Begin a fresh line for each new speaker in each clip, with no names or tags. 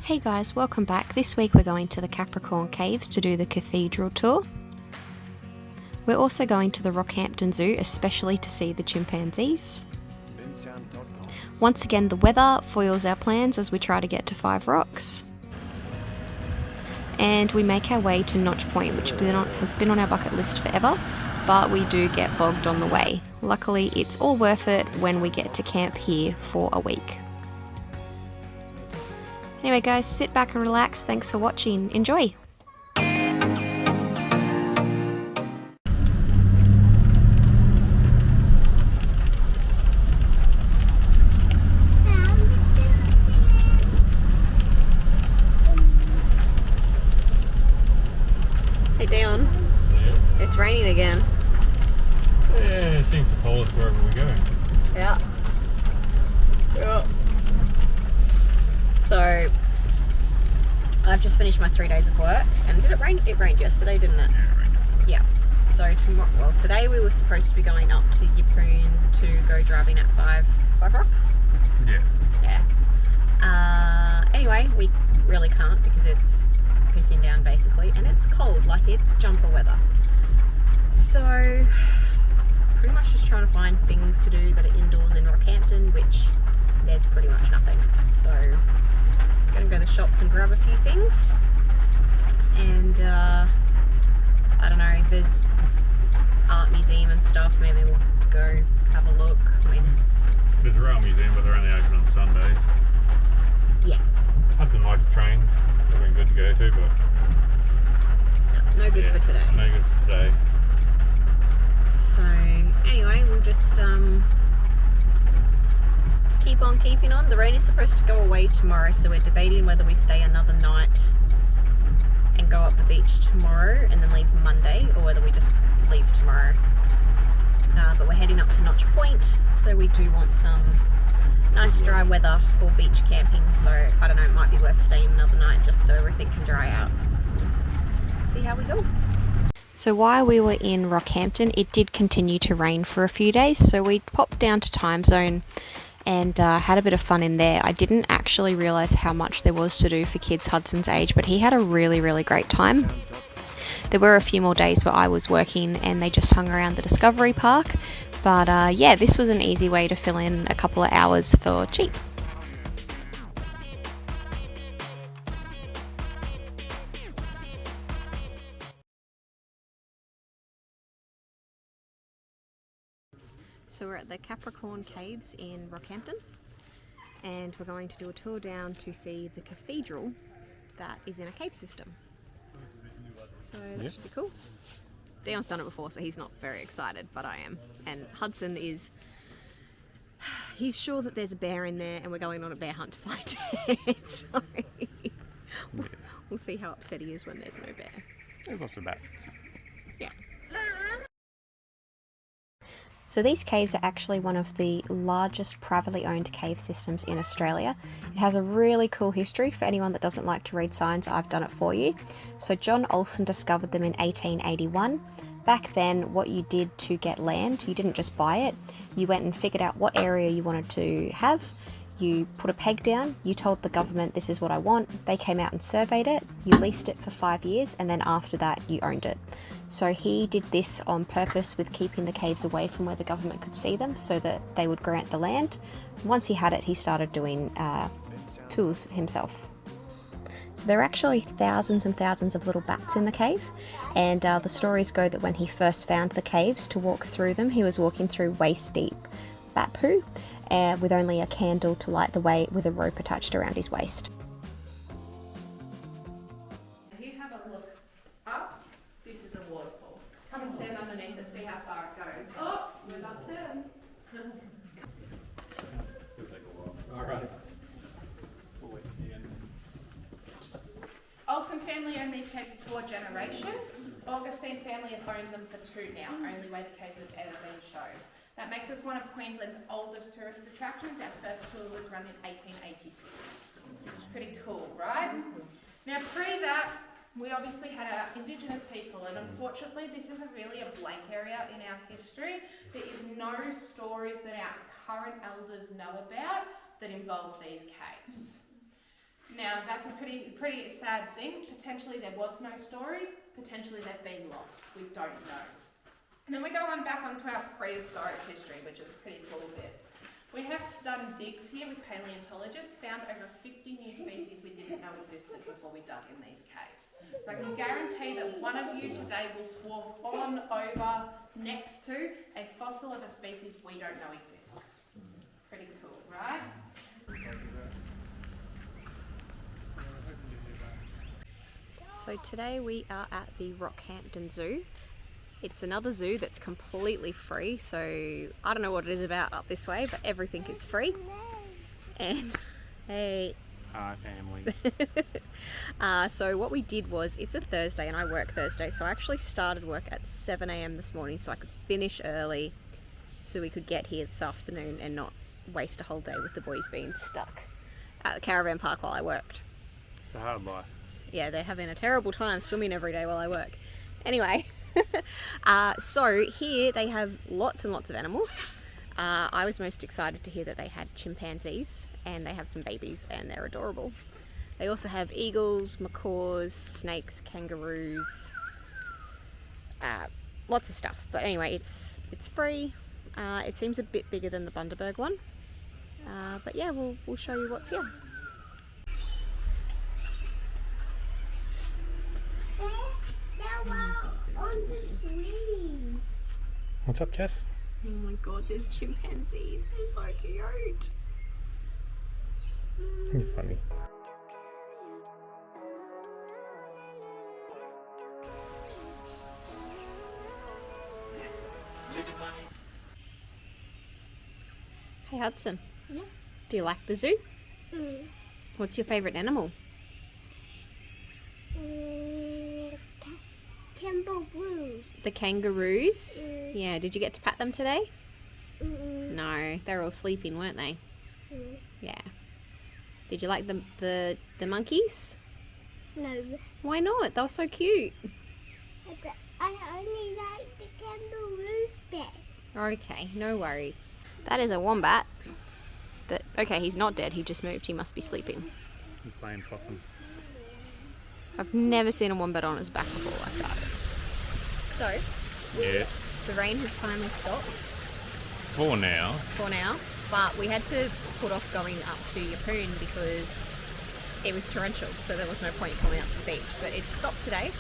Hey guys, welcome back. This week we're going to the Capricorn Caves to do the cathedral tour. We're also going to the Rockhampton Zoo, especially to see the chimpanzees. Once again, the weather foils our plans as we try to get to Five Rocks. And we make our way to Notch Point, which has been on our bucket list forever, but we do get bogged on the way. Luckily, it's all worth it when we get to camp here for a week. Anyway guys, sit back and relax. Thanks for watching. Enjoy! Hey Dion.
Yeah.
It's raining again.
Yeah, it seems to follow us wherever we go.
Yeah. So, I've just finished my 3 days of work, and did it rain? It rained yesterday, didn't it?
Yeah, it rained yesterday.
Yeah. So today we were supposed to be going up to Yeppoon to go driving at Five Rocks.
Yeah.
Yeah. Anyway, we really can't because it's pissing down basically, and it's cold, like it's jumper weather. So, pretty much just trying to find things to do that are indoors in Rockhampton, which there's pretty much nothing. So, gonna go to the shops and grab a few things, and I don't know, there's art museum and stuff. Maybe we'll go have a look. I mean,
There's a rail museum, but they're only open on Sundays.
yeah,
Hudson likes trains. They've been good to go to, but
no good for today.
no good for today.
So anyway, we'll just keep on keeping on. The rain is supposed to go away tomorrow, so we're debating whether we stay another night and go up the beach tomorrow and then leave Monday, or whether we just leave tomorrow. But we're heading up to Notch Point, so we do want some nice dry weather for beach camping. So I don't know, it might be worth staying another night just so everything can dry out. See how we go. So while we were in Rockhampton, it did continue to rain for a few days, so we popped down to Time Zone and had a bit of fun in there. I didn't actually realise how much there was to do for kids Hudson's age, but he had a really, really great time. There were a few more days where I was working and they just hung around the Discovery Park, but yeah, this was an easy way to fill in a couple of hours for cheap. So we're at the Capricorn Caves in Rockhampton, and we're going to do a tour down to see the cathedral that is in a cave system. So that should be cool. Dion's done it before, so he's not very excited, but I am. And Hudson he's sure that there's a bear in there, and we're going on a bear hunt to find it. So we'll see how upset he is when there's no bear.
There's lots of bats.
Yeah. So these caves are actually one of the largest privately owned cave systems in Australia. It has a really cool history. For anyone that doesn't like to read signs, I've done it for you. So John Olsen discovered them in 1881. Back then, what you did to get land, you didn't just buy it. You went and figured out what area you wanted to have. You put a peg down, you told the government this is what I want, they came out and surveyed it, you leased it for 5 years, and then after that you owned it. So he did this on purpose with keeping the caves away from where the government could see them so that they would grant the land. Once he had it, he started doing tours himself. So there are actually thousands and thousands of little bats in the cave, and the stories go that when he first found the caves to walk through them, he was walking through waist deep bat poo with only a candle to light the way with a rope attached around his waist.
If you have a look up, this is a waterfall. Come and stand underneath it, see how far it goes. Oh, we're upset.
Alright.
Olsen family owned these caves for 4 generations. Augustine family have owned them for 2 now, only way the caves have ever been shown. That makes us one of Queensland's oldest tourist attractions. Our first tour was run in 1886. Pretty cool, right? Now pre that, we obviously had our Indigenous people, and unfortunately this is really a blank area in our history. There is no stories that our current elders know about that involve these caves. Now that's a pretty sad thing. Potentially there was no stories, potentially they've been lost. We don't know. And then we go on back onto our prehistoric history, which is a pretty cool bit. We have done digs here with paleontologists, found over 50 new species we didn't know existed before we dug in these caves. So I can guarantee that one of you today will walk on over next to a fossil of a species we don't know exists. Pretty cool, right?
So today we are at the Rockhampton Zoo. It's another zoo that's completely free, so I don't know what it is about up this way, but everything is free. And hey.
Hi, family.
So what we did was, it's a Thursday and I work Thursday, so I actually started work at 7 a.m. this morning so I could finish early so we could get here this afternoon and not waste a whole day with the boys being stuck at the caravan park while I worked.
It's a hard life.
Yeah, they're having a terrible time swimming every day while I work. Anyway, so here they have lots and lots of animals. I was most excited to hear that they had chimpanzees, and they have some babies and they're adorable. They also have eagles, macaws, snakes, kangaroos, lots of stuff. But anyway, it's free. It seems a bit bigger than the Bundaberg one. But yeah, we'll show you what's here.
What's up, Jess?
Oh my god, there's chimpanzees. They're so cute.
You're funny.
Hey Hudson,
Yes.
do you like the zoo?
Mm.
What's your favourite animal?
Kangaroos.
The kangaroos?
Mm.
Yeah, did you get to pat them today?
Mm.
No, they were all sleeping, weren't they?
Mm.
Yeah. Did you like the monkeys?
No,
Why not? They were so cute.
I only like the kangaroos best.
Okay, no worries. That is a wombat. Okay, he's not dead, he just moved, he must be sleeping.
I'm playing possum.
I've never seen a wombat on his back before like that. So,
Yeah.
the rain has finally stopped
For now.
for now, but we had to put off going up to Yeppoon because it was torrential, so there was no point coming up to the beach. But it's stopped today,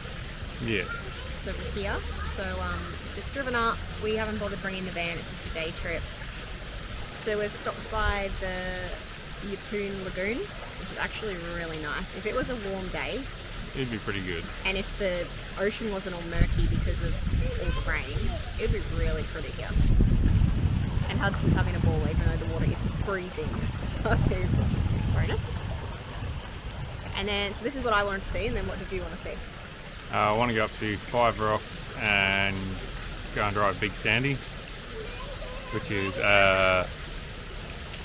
Yeah.
so we're here. So just driven up. We haven't bothered bringing the van, it's just a day trip. So we've stopped by the Yeppoon Lagoon, which is actually really nice. If it was a warm day,
It'd be pretty good.
and if the ocean wasn't all murky because of all the rain, it would be really pretty here. And Hudson's having a ball even though the water is freezing, so bonus. And then, so this is what I wanted to see, and then what did you want to see?
I want to go up to Five Rocks and go and drive Big Sandy, which is a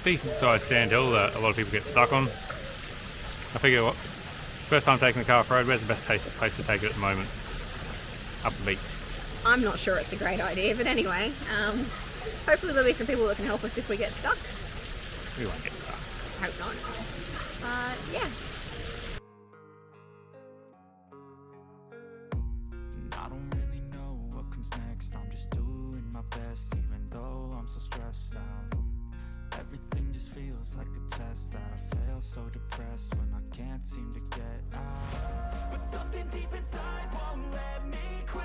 decent sized sand hill that a lot of people get stuck on. I figure, first time taking the car off-road, where's the best place to take it at the moment? Up the beach.
I'm not sure it's a great idea, but anyway, hopefully there'll be some people that can help us if we get stuck.
We won't get stuck.
Hope not. Yeah.
I don't really know what comes next. I'm just doing my best, even though I'm so stressed out. Everything just feels like a test that I fail, so depressed when I can't seem to get out. But something deep inside won't let me quit.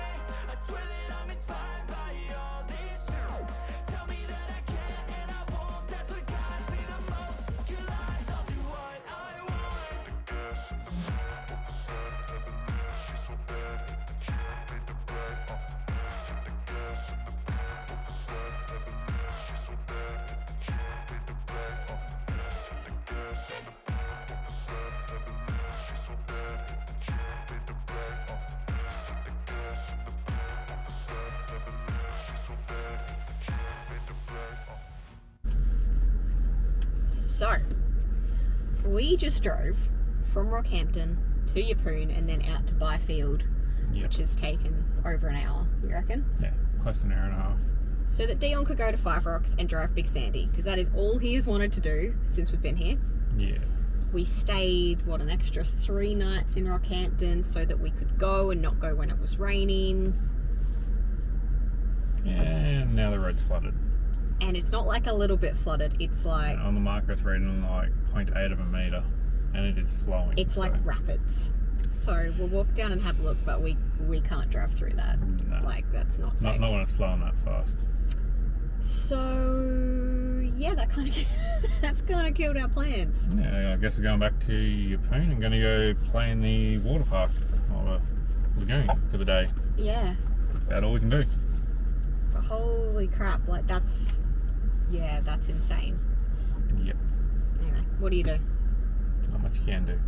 I swear that I'm inspired by all this shit. Tell me that I can and I won't. That's what guides me the most. Your lies, I'll do what I want.
So, we just drove from Rockhampton to Yeppoon and then out to Byfield,
Yep.
which has taken over an hour, you reckon?
Yeah, close to an hour and a half.
So that Dion could go to Five Rocks and drive Big Sandy, because that is all he has wanted to do since we've been here.
Yeah.
we stayed, what, an extra 3 nights in Rockhampton so that we could go and not go when it was raining.
And now the road's flooded.
And it's not like a little bit flooded, it's like...
And on the marker it's reading like 0.8 of a metre. And it is flowing.
It's like rapids. So we'll walk down and have a look, but we can't drive through that.
No.
Like, that's not safe.
Not when it's flowing that fast.
So yeah, that's kind of killed our plans.
Yeah, I guess we're going back to Yeppoon and going to go play in the water park or the lagoon for the day.
Yeah.
About all we can do.
But holy crap, like that's insane.
Yep.
Anyway, what do you do?
Not much you can do.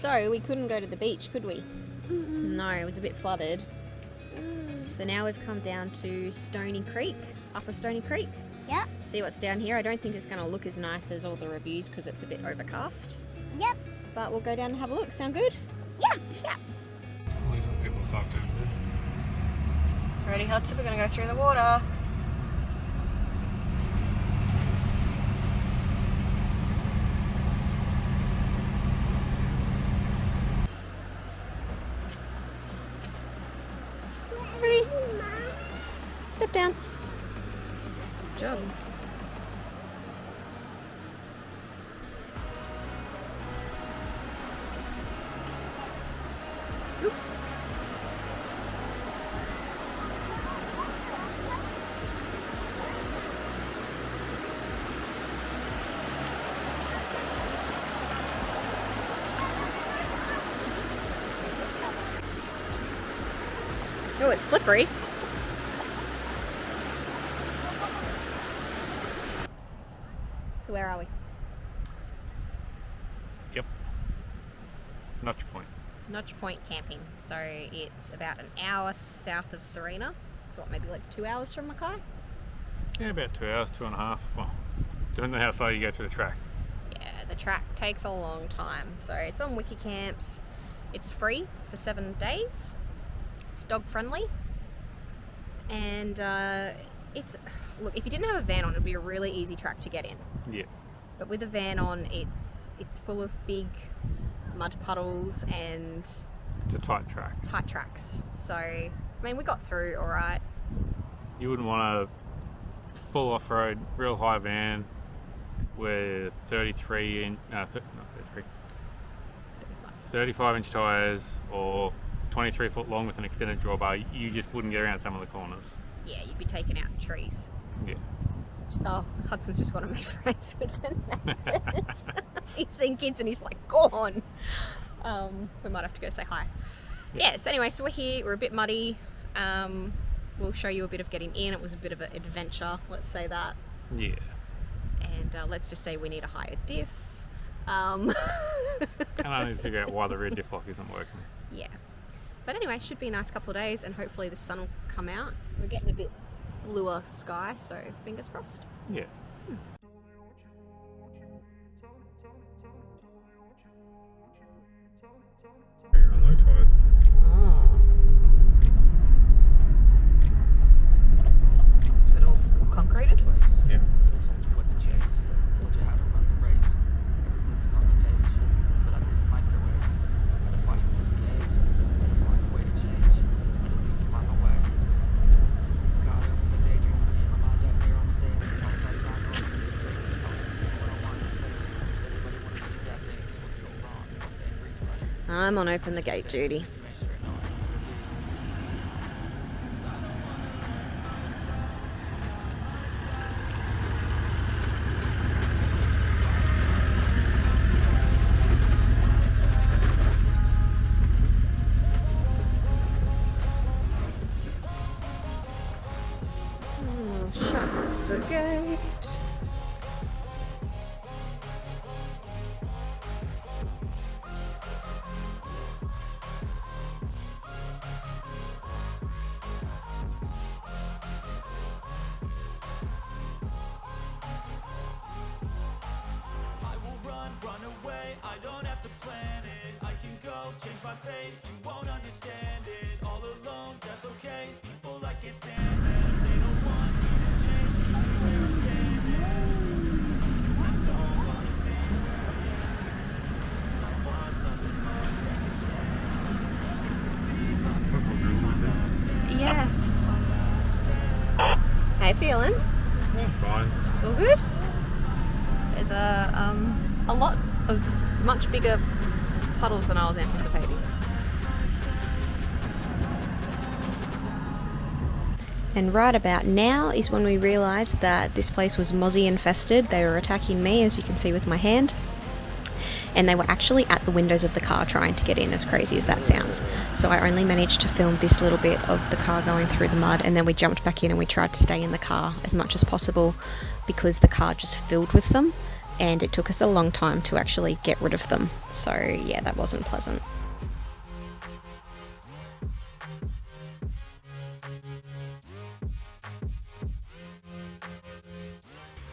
So we couldn't go to the beach, could we? No, it was a bit flooded. So now we've come down to Stony Creek, Upper Stony Creek.
Yep.
See what's down here. I don't think it's going to look as nice as all the reviews because it's a bit overcast.
Yep.
But we'll go down and have a look. Sound good?
Yeah.
Yeah.
All these little people parked over there.
Ready, Hudson? We're going to go through the water. Ready? Step down. Good job. Oop. Oh, it's slippery. So where are we?
Yep. Notch Point.
Notch Point camping. So it's about an hour south of Serena. So what, maybe like 2 hours from Mackay?
Yeah, about 2 hours, 2.5. Well, depending on how slow you go through the track.
Yeah, the track takes a long time. So it's on Wiki Camps. It's free for 7 days. It's dog friendly. And it's, look, if you didn't have a van on, it'd be a really easy track to get in.
Yeah.
But with a van on, it's full of big mud puddles and
It's a tight track.
tight tracks. So, I mean, we got through all right.
You wouldn't want a full off-road, real high van with 35-inch tyres or 23-foot long with an extended drawbar. You just wouldn't get around some of the corners.
Yeah, you'd be taking out trees.
Yeah.
Oh, Hudson's just gone and made friends with the neighbours. He's seen kids and he's like, gone. We might have to go say hi. Yeah, so anyway, so we're here, we're a bit muddy. We'll show you a bit of getting in. It was a bit of an adventure, let's say that.
Yeah.
And let's just say we need a higher diff.
And I need to figure out why the rear diff lock isn't working.
Yeah. But anyway, should be a nice couple of days and hopefully the sun will come out. We're getting a bit bluer sky, so fingers crossed.
Yeah. You're on low tide.
Is it all concreted?
Yeah.
I told you what to chase, told you how to run the race. Every move is on the page, but I didn't like the way. Had to fight and misbehave, had to find a way to change, had to leave to find my way. Got up in a daydream, keep my mind up there on the stage. It's all touchdown, no one is safe. It's all just what I want in space. Cause everybody wanna see bad things, what could go wrong, what fame brings pleasure.
I'm on open the gate, Judy.
Just to make sure I know I can never leave.
Shut the gate. you feeling?
Yeah, fine.
All good? There's a lot of much bigger puddles than I was anticipating. And right about now is when we realised that this place was mozzie infested. They were attacking me, as you can see with my hand. And they were actually at the windows of the car trying to get in, as crazy as that sounds. So I only managed to film this little bit of the car going through the mud, and then we jumped back in and we tried to stay in the car as much as possible because the car just filled with them, and it took us a long time to actually get rid of them. So yeah, that wasn't pleasant.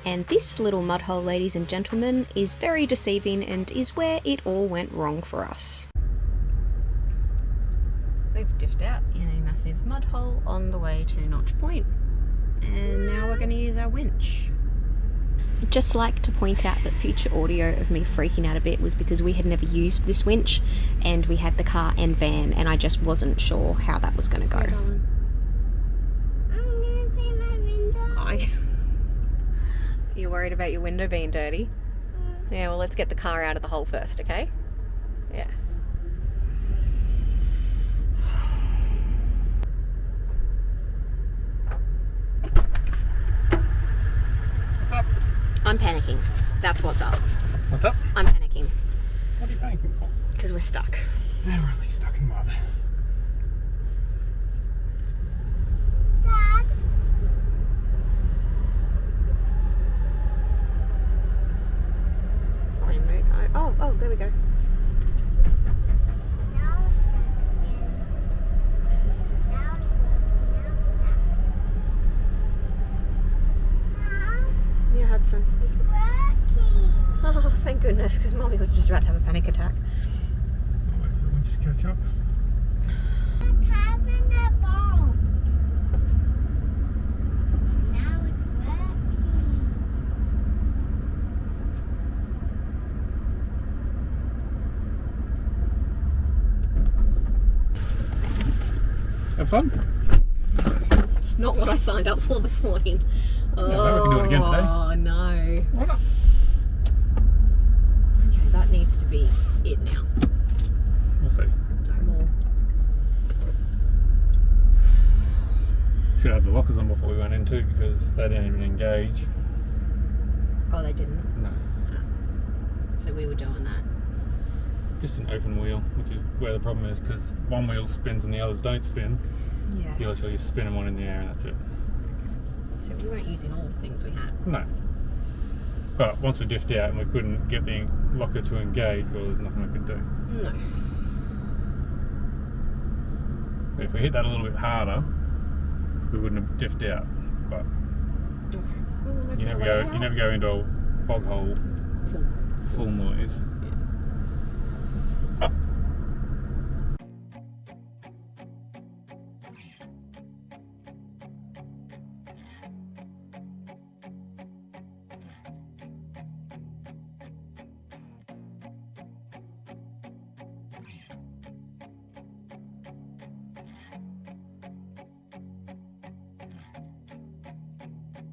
And this little mud hole, ladies and gentlemen, is very deceiving and is where it all went wrong for us. We've diffed out in a massive mud hole on the way to Notch Point. And now we're going to use our winch. I'd just like to point out that future audio of me freaking out a bit was because we had never used this winch and we had the car and van and I just wasn't sure how that was going to go.
I'm gonna clean my window.
You're worried about your window being dirty? Yeah, well, let's get the car out of the hole first, okay? Yeah.
What's up?
I'm panicking. That's what's up.
What's up?
I'm panicking.
What are you panicking for?
Because we're stuck.
Yeah, we're really stuck in mud.
Dad,
Oh, there we go.
now it's stuck again. Now it's working. Mom,
Yeah, Hudson.
it's working.
Oh, thank goodness, because Mommy was just about to have a panic attack.
I'll wait for the winch to catch up.
I'm having the ball. Now it's working.
Have fun?
It's not what I signed up for this morning.
no, we can do it again today.
Oh, no.
Why not?
Okay, that needs to be it now.
We'll see.
No more.
Should have the lockers on before we went in too because they didn't even engage.
Oh, they didn't?
No.
So we were doing that.
Just an open wheel, which is where the problem is because one wheel spins and the others don't spin.
Yeah.
You literally just spin them one in the air and that's it.
So we weren't using all the things we had.
No. But once we diffed out and we couldn't get the locker to engage, well, there's nothing we could do.
No.
But if we hit that a little bit harder, we wouldn't have diffed out. But
Okay. Well, we'll
you never go into a bog hole full noise.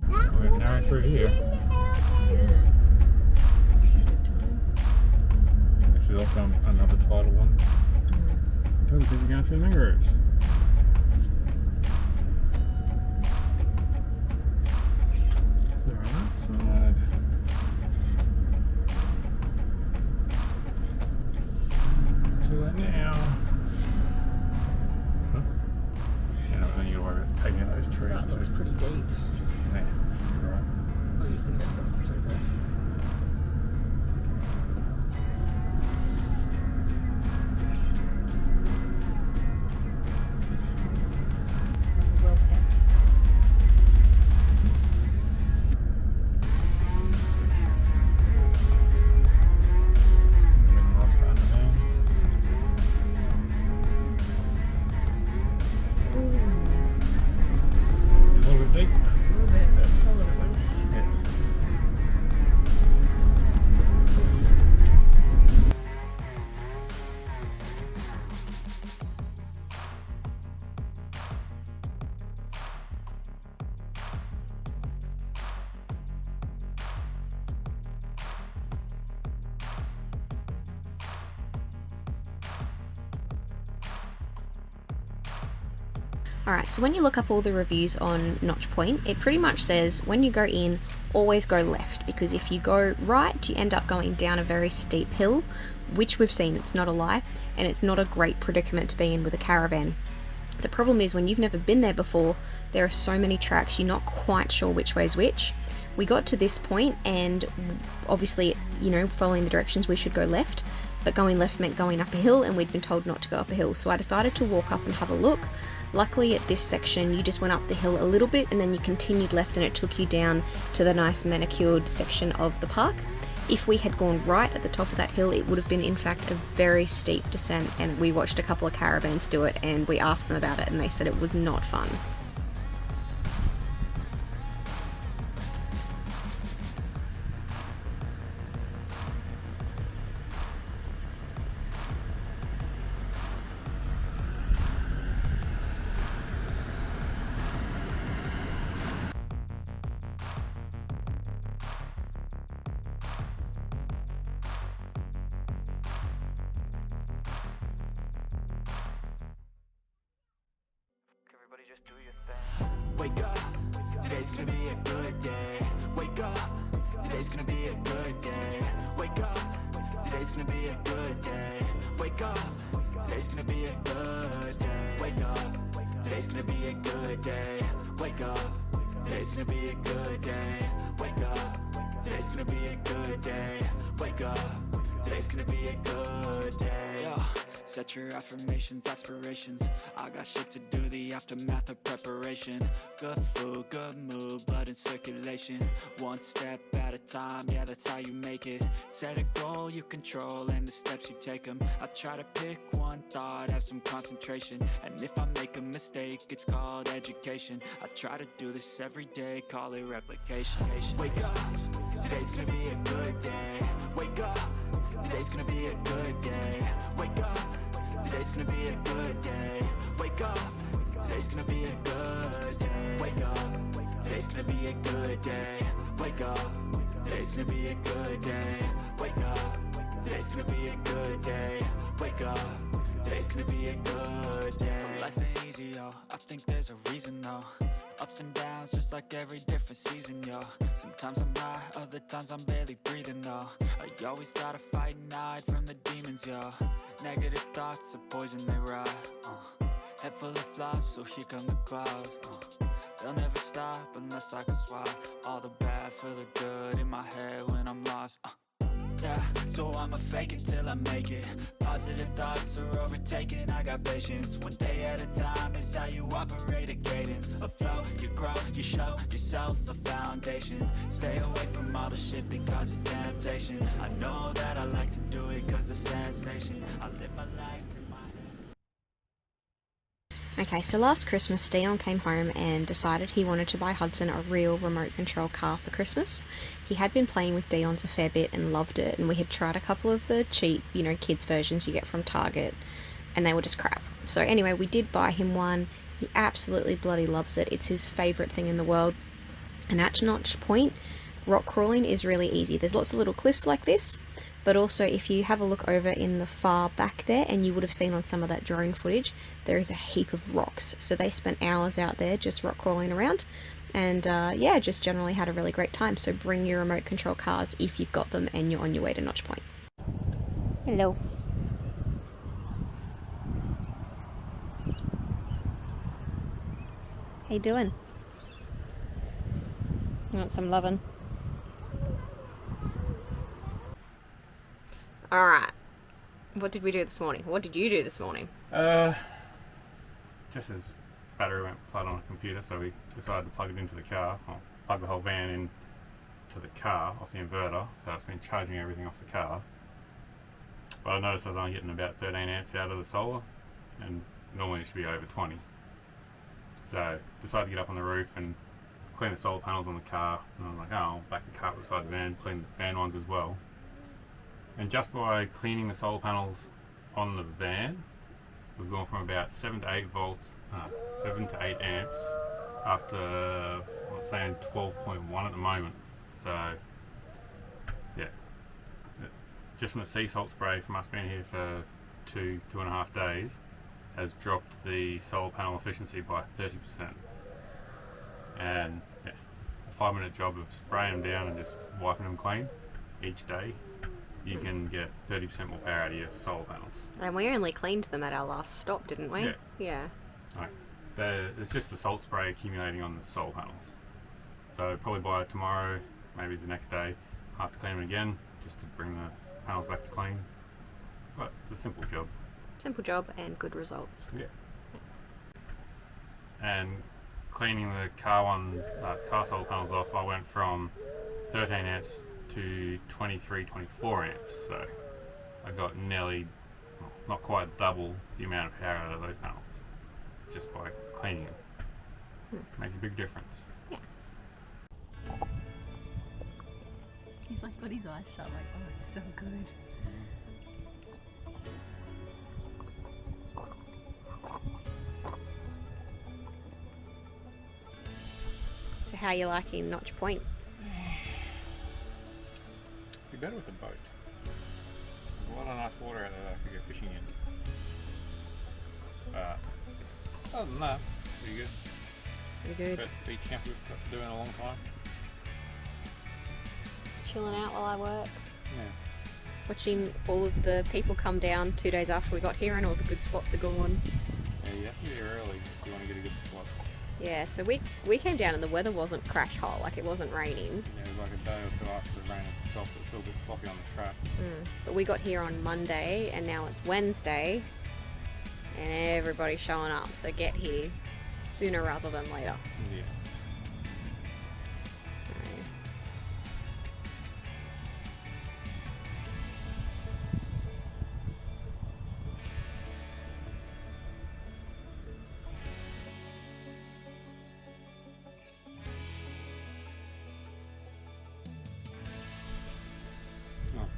We have narrow through here. This is also another tidal one. Totally busy going through the mangroves. So on that side. Do that now. Huh? Yeah, I think you're worried about taking out those trees.
That looks
too.
pretty deep.
Yeah, you're right.
Oh, you can go sort of through there. Alright, so when you look up all the reviews on Notch Point, it pretty much says when you go in, always go left, because if you go right, you end up going down a very steep hill, which we've seen, it's not a lie, and it's not a great predicament to be in with a caravan. The problem is when you've never been there before, there are so many tracks, you're not quite sure which way's which. We got to this point and obviously, you know, following the directions we should go left, but going left meant going up a hill and we'd been told not to go up a hill, so I decided to walk up and have a look. Luckily at this section you just went up the hill a little bit and then you continued left and it took you down to the nice manicured section of the park. If we had gone right at the top of that hill, it would have been in fact a very steep descent, and we watched a couple of caravans do it and we asked them about it and they said it was not fun.
Wake up, today's gonna be a good day. Wake up, today's gonna be a good day. Wake up, today's gonna be a good day. Wake up, today's gonna be a good day. Wake up, today's gonna be a good day. Wake up, today's gonna be a good day. Wake up, today's gonna be a good day. Wake up, today's gonna be a good day. Yo. Set your affirmations, aspirations. I got shit to do, the aftermath of preparation. Good food, good mood, blood in circulation. One step at a time, yeah, that's how you make it. Set a goal you control and the steps you take them. I try to pick one thought, have some concentration. And if I make a mistake, it's called education. I try to do this every day, call it replication. Wake up, today's gonna be a good day. Wake up, today's gonna be a good day. Wake up, today's gonna be a good day. Wake up, today's gonna be a good day. Wake up, today's gonna be a good day. Wake up, today's gonna be a good day. Wake up, today's gonna be a good day. Wake up, today's gonna be a good day. So life ain't easy, yo, I think there's a reason though. Ups and downs, just like every different season, yo. Sometimes I'm high, other times I'm barely breathing, though. I always gotta fight and hide from the demons, yo. Negative thoughts are poison, they rot. Head full of flies, so here come the clouds. They'll never stop unless I can swap all the bad for the good in my head when I'm lost. Yeah, so I'ma fake it till I make it. Positive thoughts are overtaken, I got patience. One day at a time is how you operate a cadence. A flow, you grow, you show yourself a foundation. Stay away from all the shit that causes temptation. I know that I like to do it cause it's sensation. I live my life in my head.
Okay, so last Christmas Dion came home and decided he wanted to buy Hudson a real remote control car for Christmas. He had been playing with Dion's a fair bit and loved it, and we had tried a couple of the cheap, you know, kids versions you get from Target, and they were just crap. So anyway, we did buy him one. He absolutely bloody loves it. It's his favourite thing in the world. And at Notch Point, rock crawling is really easy. There's lots of little cliffs like this, but also if you have a look over in the far back there, and you would have seen on some of that drone footage, there is a heap of rocks. So they spent hours out there just rock crawling around, and yeah, just generally had a really great time. So bring your remote control cars if you've got them and you're on your way to Notch Point. Hello. How you doing? You want some lovin'? Alright. What did we do this morning? What did you do this morning?
Just as battery went flat on the computer, so we decided to plug it into the car. Well, plug the whole van in to the car off the inverter, so it's been charging everything off the car. But I noticed I was only getting about 13 amps out of the solar, and normally it should be over 20. So decided to get up on the roof and clean the solar panels on the car, and I'm like, oh, I'll back the car beside the van, clean the van ones as well. And just by cleaning the solar panels on the van, we've gone from about 7 to 8 volts, 7 to 8 amps, up to, I'm saying 12.1 at the moment. So, yeah, just from the sea salt spray from us being here for 2.5 days, has dropped the solar panel efficiency by 30%. And yeah, a 5-minute job of spraying them down and just wiping them clean each day, you can get 30% more power out of your solar panels.
And we only cleaned them at our last stop, didn't we?
Yeah.
Yeah.
Right. It's just the salt spray accumulating on the solar panels. So probably by tomorrow, maybe the next day, I have to clean them again just to bring the panels back to clean. But it's a simple job.
Simple job and good results.
Yeah. And cleaning the car solar panels off, I went from 13 amps to 23, 24 amps. So I got nearly, well, not quite double the amount of power out of those panels just by cleaning them. Makes a big difference.
Yeah.
He's like got his eyes shut like, oh, it's so good.
So how you liking Notch Point?
Be better with a boat. There's a lot of nice water out there that I could go fishing in. Other than that, pretty good.
Pretty good.
First beach camp we've got to do in a long time.
Chilling out while I work.
Yeah.
Watching all of the people come down 2 days after we got here and all the good spots are gone.
Yeah, you have to be here early if you want to get a good spot.
Yeah, so we came down and the weather wasn't crash hot, like it wasn't raining.
Yeah, it was like a day or two after the rain had stopped, it was still a bit sloppy on the track.
But we got here on Monday and now it's Wednesday and everybody's showing up, so get here sooner rather than later.
Yeah.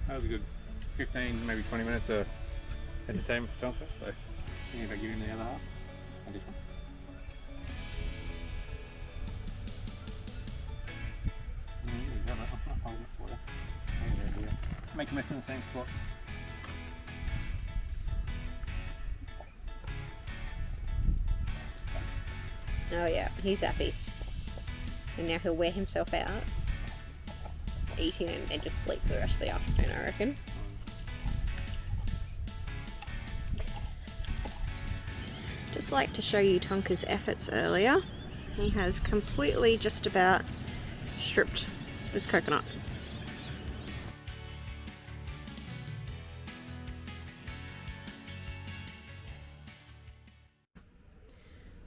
That was a good 15, maybe 20 minutes of entertainment for Tonka. So, if I give him the other half, and this one. Make a mess in the same spot.
Oh yeah, he's happy. And now he'll wear himself out, eating and just sleep for the rest of the afternoon, I reckon. Just like to show you Tonka's efforts earlier. He has completely just about stripped this coconut.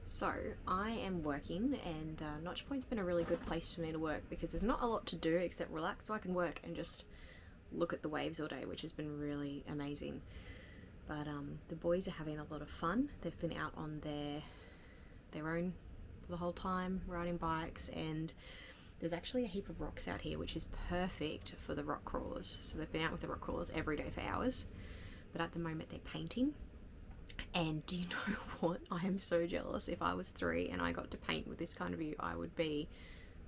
So I am working and Notch Point's been a really good place for me to work because there's not a lot to do except relax, so I can work and just look at the waves all day, which has been really amazing. But the boys are having a lot of fun. They've been out on their own for the whole time, riding bikes, and there's actually a heap of rocks out here which is perfect for the rock crawlers. So they've been out with the rock crawlers every day for hours, but at the moment they're painting. And do you know what? I am so jealous. If I was 3 and I got to paint with this kind of view, I would be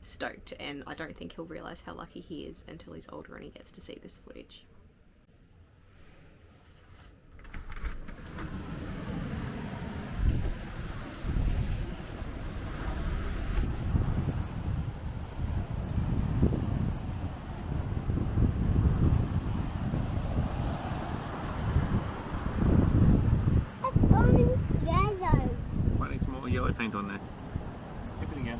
stoked, and I don't think he'll realise how lucky he is until he's older and he gets to see this footage.
Might need some more yellow paint on there. Keep it again.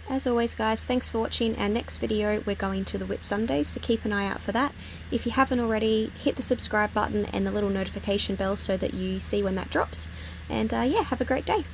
As always guys, thanks for watching. Our next video we're going to the Whitsundays, so keep an eye out for that. If you haven't already, hit the subscribe button and the little notification bell so that you see when that drops. And yeah, have a great day.